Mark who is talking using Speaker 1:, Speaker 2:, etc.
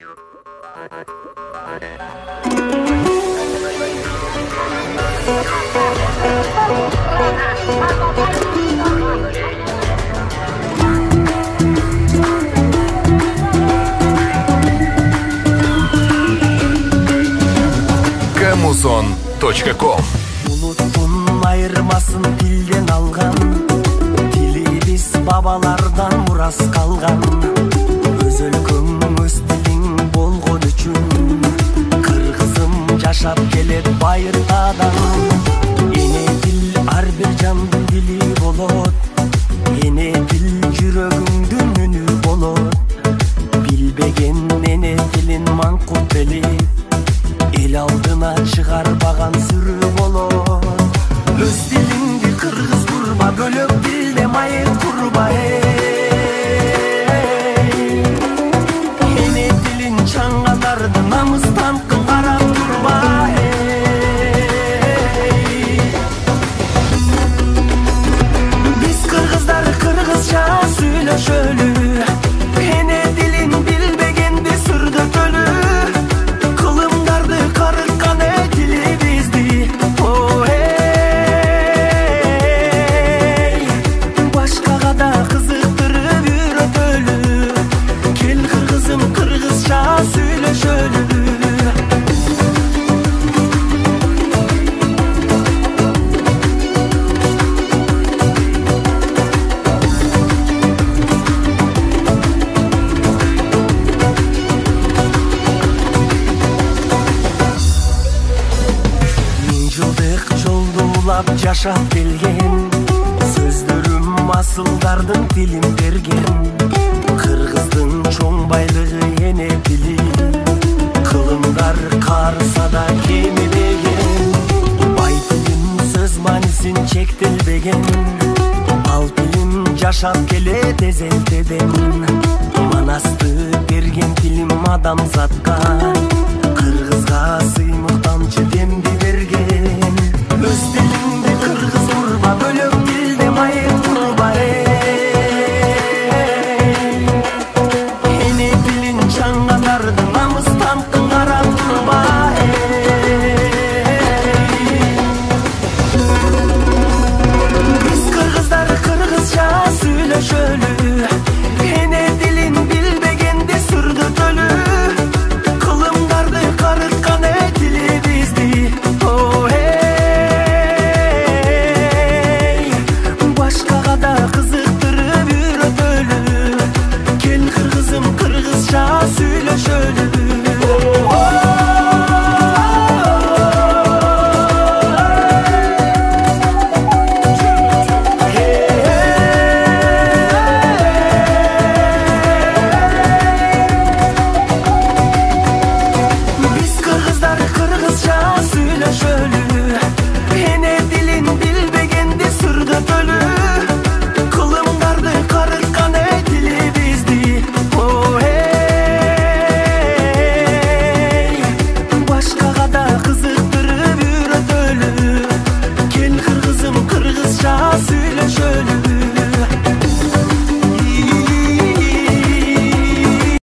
Speaker 1: Kamuson.com
Speaker 2: Улуттун айырмасын тилден алган, тилибиз бабалардан мурас калган. Өз өлкөң өз тилиң болгон үчүн, кыргызым жашап келет байыртадан. Эне тил ар бир жандын дили болот, эне тил жүрөгүңдүн үнү болот. Билбеген эне тилин маңкут белип, эл алдына чыгарбаган сүрү болот. Өз тилиңди кыргыз курба, бөлөк тилде майын курба. Эне тилин чаңгандарды намыстан карап турба. Биз кыргыздар кыргызча сүйлөшөлү, эне тилин билбегенди сүрдөтөлү. Кылымдарды карыккан тилибизди, башкага да кызыктырып үйрөтөлү. Кел кыргызым кыргызча сүйлөшөлү. Жашап келген сөздөрүм асылдардын тилин берген. Кыргыздын чоң байлыгы эне тили, кылымдар карса да кемибеген. Бай тилим сөз маанисин чектелбеген, ал тилим жашап келет эзелтеден. Манасты берген тилим адамзатка, кыргызга сыймык тамчы демди берген. Өз тилиңди кыргыз курба, бөлөк тилде майын курба. Эне тилин чаңгандарды